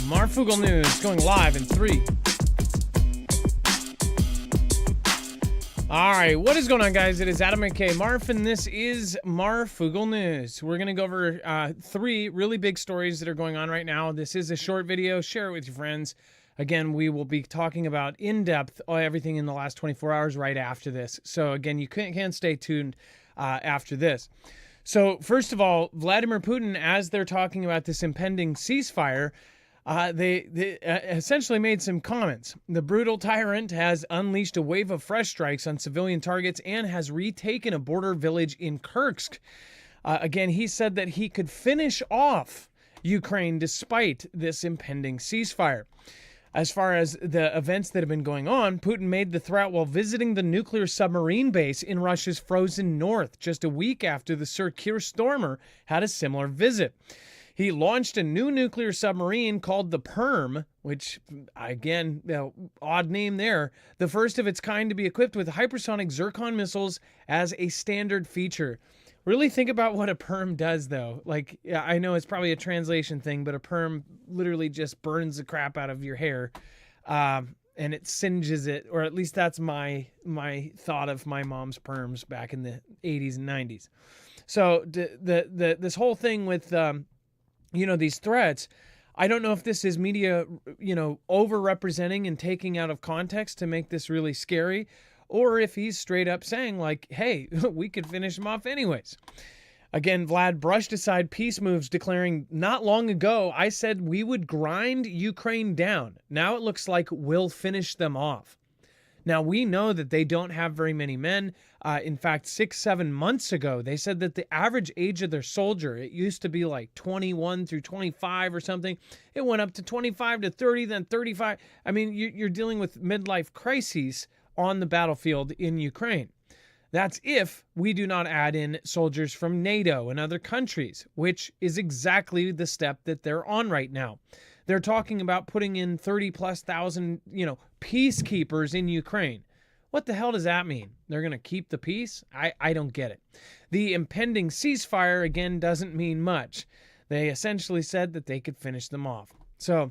Marfoogle News going live in 3. All right, what is going on, guys? It is Adam McKay Marf, and this is Marfoogle News. We're going to go over 3 really big stories that are going on right now. This is a short video. Share it with your friends. Again, we will be talking about in-depth everything in the last 24 hours right after this. So again, you can stay tuned after this. So first of all, Vladimir Putin, as they're talking about this impending ceasefire, they essentially made some comments. The brutal tyrant has unleashed a wave of fresh strikes on civilian targets and has retaken a border village in Kursk. Again, he said that he could finish off Ukraine despite this impending ceasefire. As far as the events that have been going on, Putin made the threat while visiting the nuclear submarine base in Russia's frozen north, just a week after the Sir Keir Starmer had a similar visit. He launched a new nuclear submarine called the Perm, which, again, odd name there, the first of its kind to be equipped with hypersonic Zircon missiles as a standard feature. Really think about what a perm does, though. Like, yeah, I know it's probably a translation thing, but a perm literally just burns the crap out of your hair, and it singes it, or at least that's my thought of my mom's perms back in the 80s and 90s. So this whole thing with these threats, I don't know if this is media over-representing and taking out of context to make this really scary, or if he's straight up saying, like, hey, we could finish him off anyways. Again, Vlad brushed aside peace moves, declaring, not long ago, I said we would grind Ukraine down. Now it looks like we'll finish them off. Now, we know that they don't have very many men. In fact, 6-7 months ago, they said that the average age of their soldier, it used to be like 21 through 25 or something. It went up to 25 to 30, then 35. I mean, you're dealing with midlife crises on the battlefield in Ukraine. That's if we do not add in soldiers from NATO and other countries, which is exactly the step that they're on right now. They're talking about putting in 30,000+ peacekeepers in Ukraine. What the hell does that mean? They're going to keep the peace? I don't get it. The impending ceasefire, again, doesn't mean much. They essentially said that they could finish them off. So,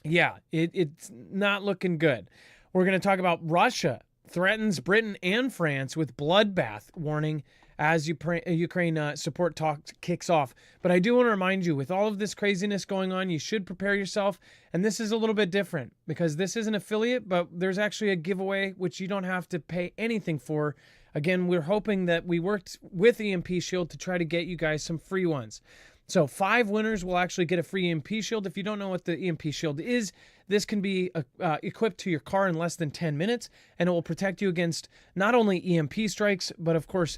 yeah, it's not looking good. We're going to talk about Russia threatens Britain and France with bloodbath warning as Ukraine support talk kicks off. But I do want to remind you, with all of this craziness going on, you should prepare yourself. And this is a little bit different because this is an affiliate, but there's actually a giveaway which you don't have to pay anything for. Again, we're hoping that we worked with EMP Shield to try to get you guys some free ones. So 5 winners will actually get a free EMP Shield. If you don't know what the EMP Shield is, this can be equipped to your car in less than 10 minutes, and it will protect you against not only EMP strikes, but of course,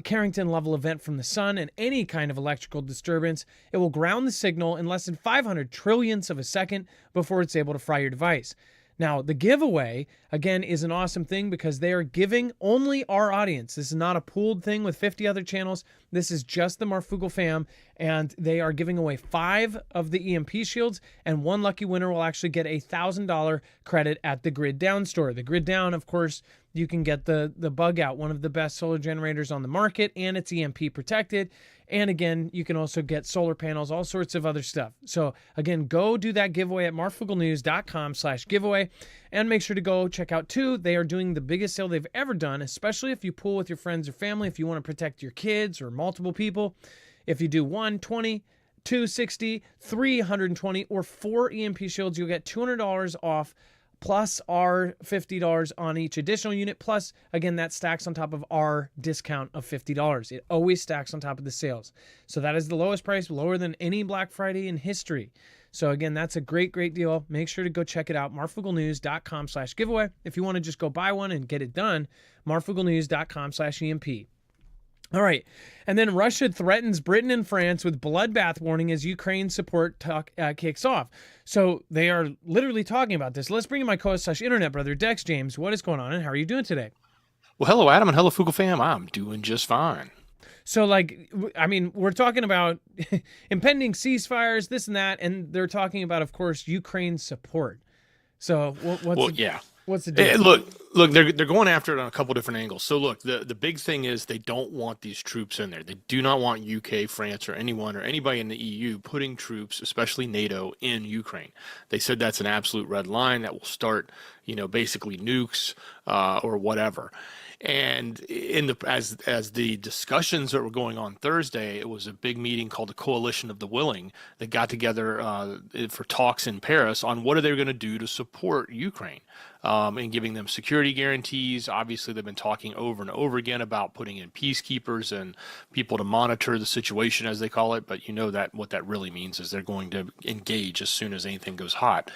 Carrington-level event from the sun and any kind of electrical disturbance. It will ground the signal in less than 500 trillionths of a second before it's able to fry your device. Now, the giveaway, again, is an awesome thing because they are giving only our audience. This is not a pooled thing with 50 other channels. This is just the Marfoogle fam, and they are giving away 5 of the EMP shields, and 1 lucky winner will actually get a $1,000 credit at the Grid Down store. The Grid Down, of course, you can get the Bug Out, one of the best solar generators on the market, and it's EMP protected. And again, you can also get solar panels, all sorts of other stuff. So again, go do that giveaway at marfooglenews.com/giveaway, and make sure to go check out 2. They are doing the biggest sale they've ever done, especially if you pool with your friends or family, if you want to protect your kids or multiple people. If you do 1, 20, 2, 60, 3, 120, or 4 EMP shields, you'll get $200 off, plus our $50 on each additional unit. Plus, again, that stacks on top of our discount of $50. It always stacks on top of the sales. So that is the lowest price, lower than any Black Friday in history. So again, that's a great, great deal. Make sure to go check it out, marfooglenews.com/giveaway. If you want to just go buy one and get it done, marfooglenews.com/EMP. All right. And then Russia threatens Britain and France with bloodbath warning as Ukraine support talk kicks off. So they are literally talking about this. Let's bring in my co-host/internet brother, Dex James. What is going on, and how are you doing today? Well, hello, Adam, and hello, Foogle fam. I'm doing just fine. So, like, I mean, we're talking about impending ceasefires, this and that, and they're talking about, of course, Ukraine support. So what's the deal? Look, Look, they're going after it on a couple different angles. So look, the big thing is they don't want these troops in there. They do not want UK, France, or anyone or anybody in the EU putting troops, especially NATO, in Ukraine. They said that's an absolute red line that will start, basically nukes or whatever. And as the discussions that were going on Thursday, it was a big meeting called the Coalition of the Willing that got together for talks in Paris on what are they going to do to support Ukraine and giving them security guarantees. Obviously, they've been talking over and over again about putting in peacekeepers and people to monitor the situation, as they call it. But that what that really means is they're going to engage as soon as anything goes hot.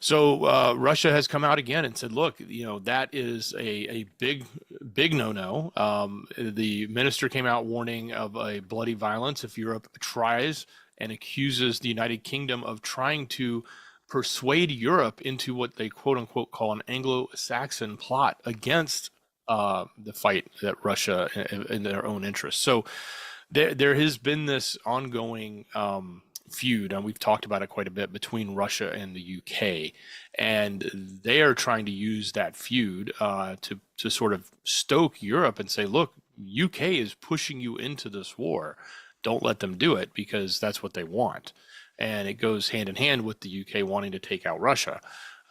So Russia has come out again and said, look, that is a big no-no. The minister came out warning of a bloody violence if Europe tries and accuses the United Kingdom of trying to persuade Europe into what they quote unquote call an Anglo-Saxon plot against the fight that Russia in their own interests. So there has been this ongoing feud, and we've talked about it quite a bit, between Russia and the UK, and they are trying to use that feud to sort of stoke Europe and say, look, UK is pushing you into this war. Don't let them do it, because that's what they want. And it goes hand in hand with the UK wanting to take out Russia.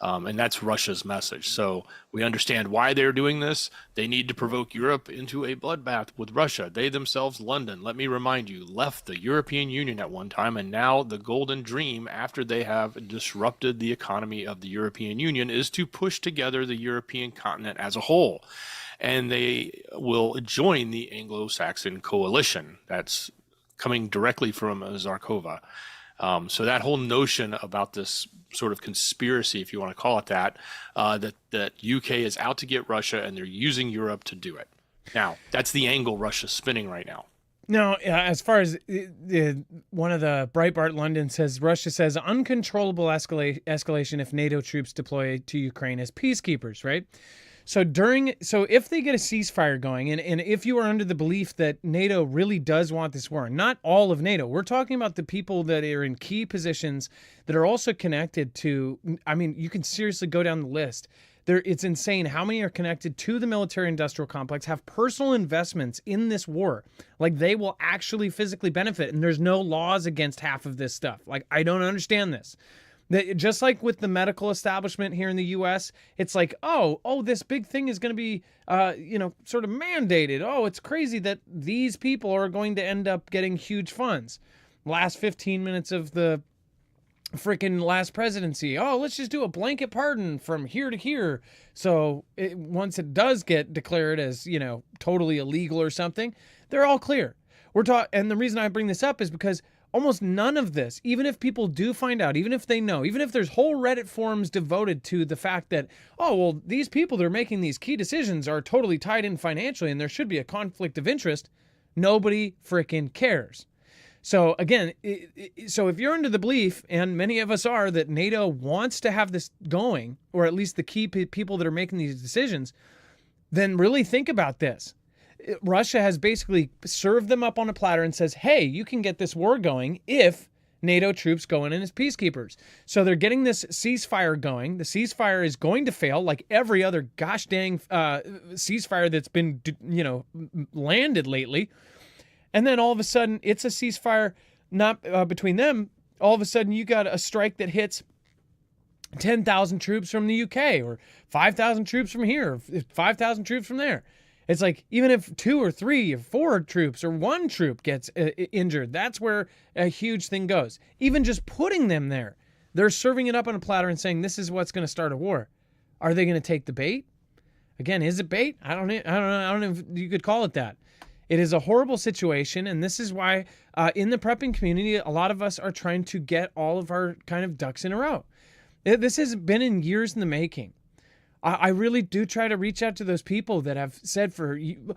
And that's Russia's message. So we understand why they're doing this. They need to provoke Europe into a bloodbath with Russia. They themselves, London, let me remind you, left the European Union at one time. And now the golden dream, after they have disrupted the economy of the European Union, is to push together the European continent as a whole. And they will join the Anglo-Saxon coalition. That's coming directly from Zarkova. So that whole notion about this sort of conspiracy, if you want to call it that, that UK is out to get Russia and they're using Europe to do it. Now, that's the angle Russia's spinning right now. Now, as far as one of the Breitbart London says, Russia says uncontrollable escalation if NATO troops deploy to Ukraine as peacekeepers, right? So if they get a ceasefire going, and if you are under the belief that NATO really does want this war, not all of NATO, we're talking about the people that are in key positions that are also connected to, you can seriously go down the list. It's insane how many are connected to the military-industrial complex, have personal investments in this war. Like, they will actually physically benefit, and there's no laws against half of this stuff. Like, I don't understand this. Just like with the medical establishment here in the U.S., it's like, oh, this big thing is going to be, sort of mandated. Oh, it's crazy that these people are going to end up getting huge funds. Last 15 minutes of the freaking last presidency. Oh, let's just do a blanket pardon from here to here. So once it does get declared as, totally illegal or something, they're all clear. And the reason I bring this up is because almost none of this, even if people do find out, even if they know, even if there's whole Reddit forums devoted to the fact that, these people that are making these key decisions are totally tied in financially and there should be a conflict of interest, nobody freaking cares. So again, so if you're under the belief, and many of us are, that NATO wants to have this going, or at least the key people that are making these decisions, then really think about this. Russia has basically served them up on a platter and says, hey, you can get this war going if NATO troops go in as peacekeepers. So they're getting this ceasefire going. The ceasefire is going to fail like every other gosh dang ceasefire that's been, landed lately. And then all of a sudden, it's a ceasefire not between them. All of a sudden, you got a strike that hits 10,000 troops from the UK, or 5,000 troops from here, or 5,000 troops from there. It's like, even if 2 or 3 or 4 troops or 1 troop gets injured, that's where a huge thing goes. Even just putting them there, they're serving it up on a platter and saying, this is what's going to start a war. Are they going to take the bait? Again, is it bait? I don't know if you could call it that. It is a horrible situation, and this is why in the prepping community, a lot of us are trying to get all of our kind of ducks in a row. This has been in years in the making. I really do try to reach out to those people that have said people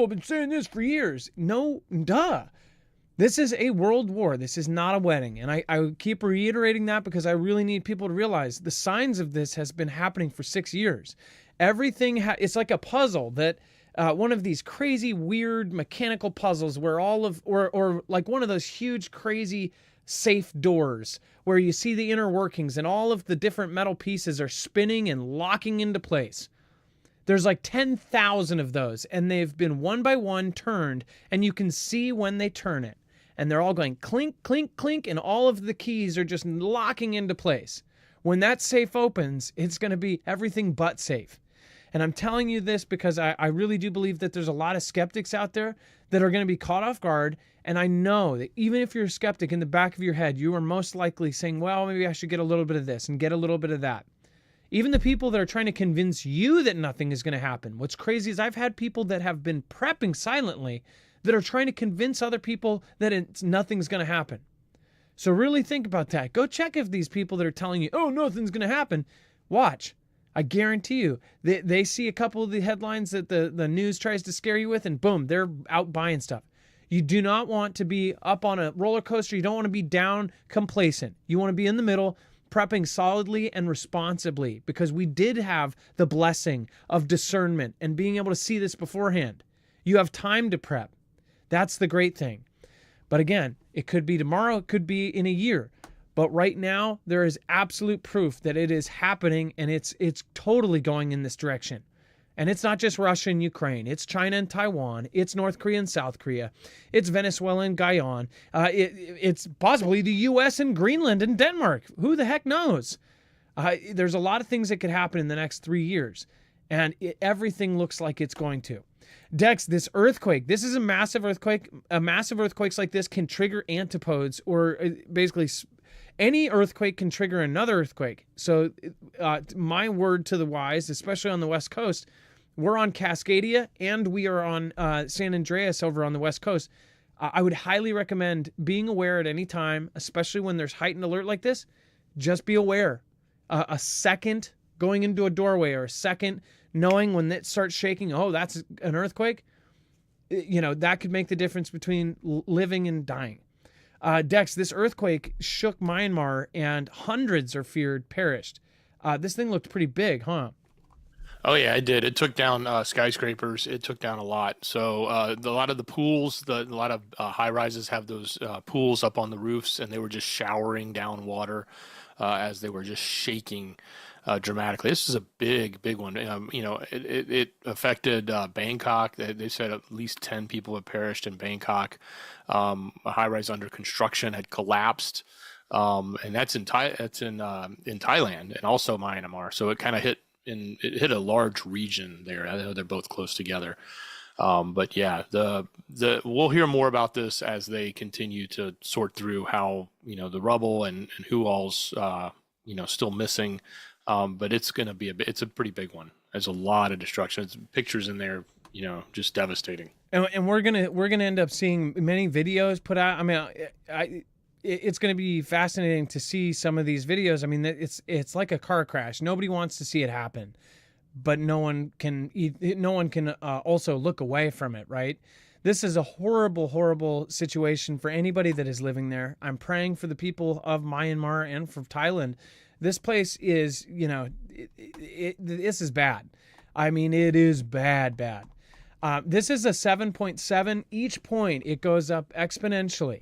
have been saying this for years. No, duh. This is a world war. This is not a wedding. And I keep reiterating that because I really need people to realize the signs of this has been happening for 6 years. Everything, it's like a puzzle that, one of these crazy, weird mechanical puzzles where or like one of those huge, crazy safe doors where you see the inner workings and all of the different metal pieces are spinning and locking into place. There's like 10,000 of those, and they've been one by one turned, and you can see when they turn it. And they're all going clink, clink, clink, and all of the keys are just locking into place. When that safe opens, it's going to be everything but safe. And I'm telling you this because I really do believe that there's a lot of skeptics out there that are going to be caught off guard. And I know that even if you're a skeptic, in the back of your head, you are most likely saying, well, maybe I should get a little bit of this and get a little bit of that. Even the people that are trying to convince you that nothing is going to happen. What's crazy is I've had people that have been prepping silently that are trying to convince other people that nothing's going to happen. So really think about that. Go check if these people that are telling you, oh, nothing's going to happen, watch. I guarantee you, they see a couple of the headlines that the news tries to scare you with, and boom, they're out buying stuff. You do not want to be up on a roller coaster. You don't want to be down complacent. You want to be in the middle, prepping solidly and responsibly, because we did have the blessing of discernment and being able to see this beforehand. You have time to prep. That's the great thing. But again, it could be tomorrow, it could be in a year. But right now, there is absolute proof that it is happening, and it's totally going in this direction. And it's not just Russia and Ukraine. It's China and Taiwan. It's North Korea and South Korea. It's Venezuela and Guyana. It's possibly the U.S. and Greenland and Denmark. Who the heck knows? There's a lot of things that could happen in the next 3 years. And everything looks like it's going to. Dex, this earthquake, this is a massive earthquake. Massive earthquakes like this can trigger antipodes, or basically any earthquake can trigger another earthquake. So my word to the wise, especially on the West Coast, we're on Cascadia and we are on San Andreas over on the West Coast. I would highly recommend being aware at any time, especially when there's heightened alert like this. Just be aware. A second going into a doorway, or a second knowing when it starts shaking, oh, that's an earthquake. That could make the difference between living and dying. Dex, this earthquake shook Myanmar and hundreds are feared perished. This thing looked pretty big, huh? Oh yeah, it did. It took down skyscrapers. It took down a lot. So a lot of the pools, a lot of high rises have those pools up on the roofs, and they were just showering down water as they were just shaking dramatically. This is a big one. It affected Bangkok. They said at least 10 people have perished in Bangkok. A high rise under construction had collapsed, and that's in Thailand and also Myanmar. So it kind of hit a large region there. I know they're both close together. But yeah, we'll hear more about this as they continue to sort through how, the rubble and who all's, still missing. But it's going to be it's a pretty big one. There's a lot of destruction. It's pictures in there, just devastating. And we're gonna end up seeing many videos put out. I mean, it's going to be fascinating to see some of these videos. I mean, it's like a car crash. Nobody wants to see it happen, but no one can also look away from it, right? This is a horrible situation for anybody that is living there. I'm praying for the people of Myanmar and for Thailand. This place is, this is bad. I mean, it is bad. This is a 7.7. Each point, it goes up exponentially.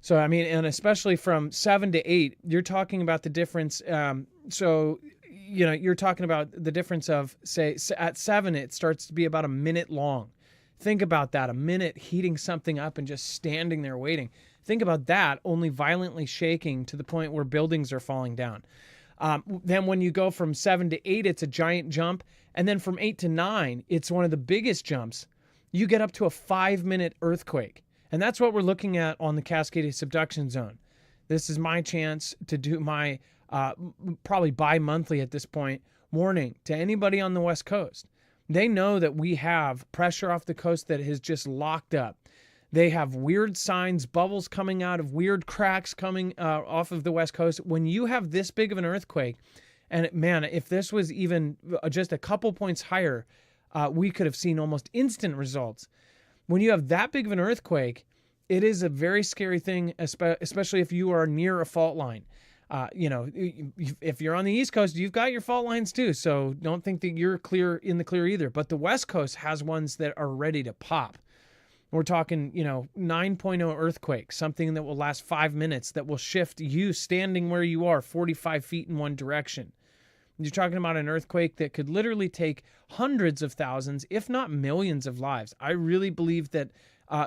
So, I mean, and especially from 7 to 8, you're talking about the difference. You're talking about the difference of, say, at 7, it starts to be about a minute long. Think about that, a minute heating something up and just standing there waiting. Think about that, only violently shaking to the point where buildings are falling down. Then when you go from 7 to 8, it's a giant jump. And then from 8 to 9, it's one of the biggest jumps. You get up to a 5-minute earthquake. And that's what we're looking at on the Cascadia subduction zone. This is my chance to do my, probably bi-monthly at this point, warning to anybody on the West Coast. They know that we have pressure off the coast that has just locked up. They have weird signs, bubbles coming out of weird cracks coming off of the West Coast. When you have this big of an earthquake, and man, if this was even just a couple points higher, we could have seen almost instant results. When you have that big of an earthquake, it is a very scary thing, especially if you are near a fault line. If you're on the East Coast, you've got your fault lines too, so don't think that you're in the clear either. But the West Coast has ones that are ready to pop. We're talking, 9.0 earthquake, something that will last 5 minutes, that will shift you standing where you are 45 feet in one direction. You're talking about an earthquake that could literally take hundreds of thousands, if not millions of lives. I really believe that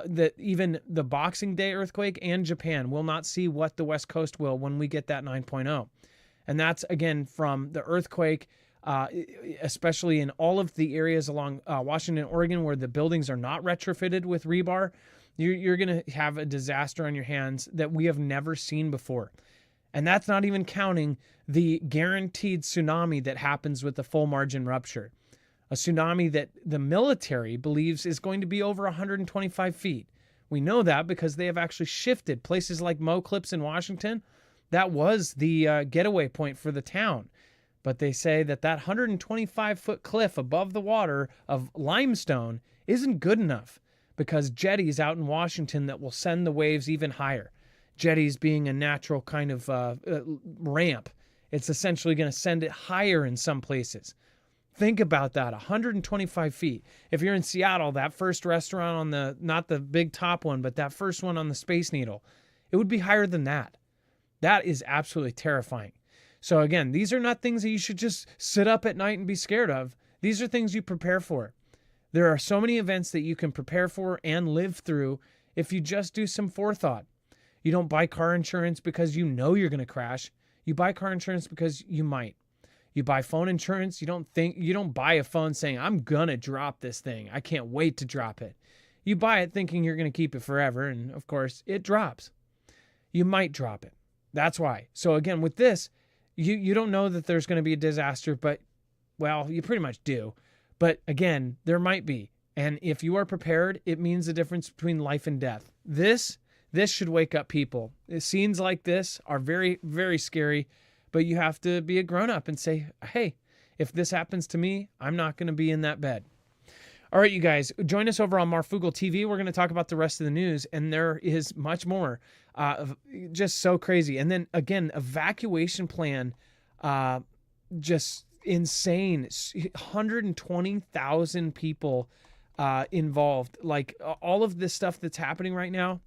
that even the Boxing Day earthquake and Japan will not see what the West Coast will when we get that 9.0. And that's, again, from the earthquake, especially in all of the areas along Washington, Oregon, where the buildings are not retrofitted with rebar. You're going to have a disaster on your hands that we have never seen before. And that's not even counting the guaranteed tsunami that happens with the full margin rupture. A tsunami that the military believes is going to be over 125 feet. We know that because they have actually shifted places like Mo Clips in Washington. That was the getaway point for the town. But they say that 125-foot cliff above the water of limestone isn't good enough, because jetties out in Washington that will send the waves even higher. Jetties being a natural kind of ramp. It's essentially going to send it higher in some places. Think about that, 125 feet. If you're in Seattle, that first restaurant on not the big top one, but that first one on the Space Needle, it would be higher than that. That is absolutely terrifying. So again, these are not things that you should just sit up at night and be scared of. These are things you prepare for. There are so many events that you can prepare for and live through if you just do some forethought. You don't buy car insurance because you know you're going to crash. You buy car insurance because you might. You buy phone insurance. You don't buy a phone saying, I'm going to drop this thing. I can't wait to drop it. You buy it thinking you're going to keep it forever. And of course it drops. You might drop it. That's why. So again, with this, you don't know that there's going to be a disaster, but well, you pretty much do. But again, there might be. And if you are prepared, it means the difference between life and death. This should wake up people. Scenes like this are very, very scary. But you have to be a grown-up and say, hey, if this happens to me, I'm not going to be in that bed. All right, you guys, join us over on Marfoogle TV. We're going to talk about the rest of the news, and there is much more. Just so crazy. And then, again, evacuation plan, just insane. 120,000 people involved. Like, all of this stuff that's happening right now,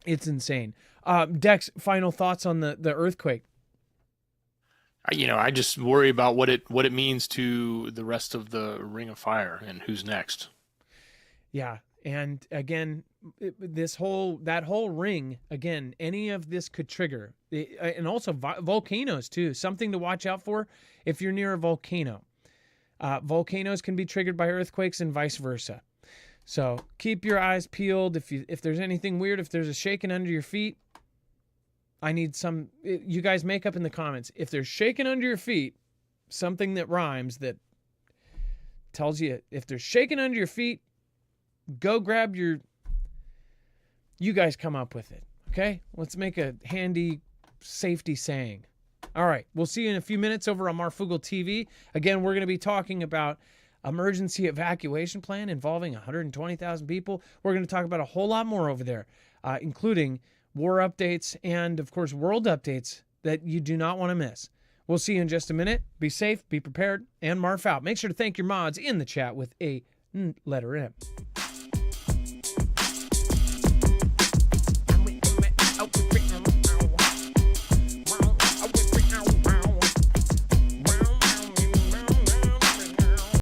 it's insane. Dex, final thoughts on the earthquake. I just worry about what it means to the rest of the Ring of Fire and who's next. Yeah, and again, that whole ring, again, any of this could trigger, and also volcanoes too. Something to watch out for if you're near a volcano. Volcanoes can be triggered by earthquakes and vice versa. So keep your eyes peeled. If there's anything weird, if there's a shaking under your feet. I need you guys make up in the comments. If there's shaking under your feet, something that rhymes that tells you if there's shaking under your feet, go grab you guys come up with it. Okay? Let's make a handy safety saying. All right. We'll see you in a few minutes over on Marfoogle TV. Again, we're going to be talking about emergency evacuation plan involving 120,000 people. We're going to talk about a whole lot more over there, including war updates, and of course, world updates that you do not want to miss. We'll see you in just a minute. Be safe, be prepared, and Marf out. Make sure to thank your mods in the chat with a letter M.